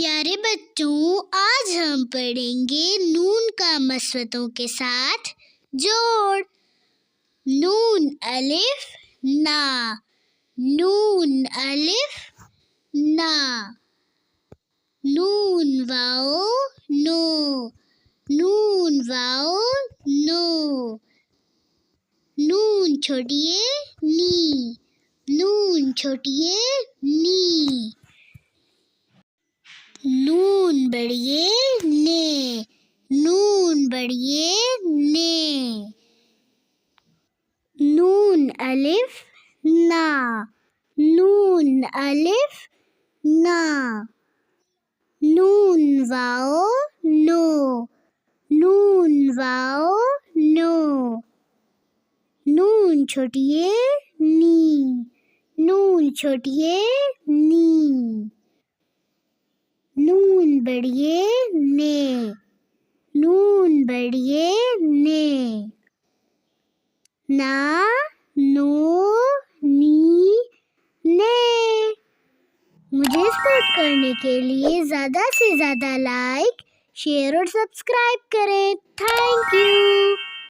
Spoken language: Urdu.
پیارے بچوں، آج ہم پڑھیں گے نون کا مسوتوں کے ساتھ جوڑ۔ نون الف نا، نون الف نا، نون واو نو، نون واو نو، نون چھوٹیے نی، نون چھوٹیے نی، نون بڑیے نے، نون بڑیے نے، نون الف نا، نون الف نا، نون واو نو، نون واو نو، نون چھوٹیے نی، نون چھوٹیے نی، نون بڑیے نے، نون بڑیے نے، نا نو نی نے۔ مجھے سپورٹ کرنے کے لیے زیادہ سے زیادہ لائک، شیئر اور سبسکرائب کریں۔ Thank you.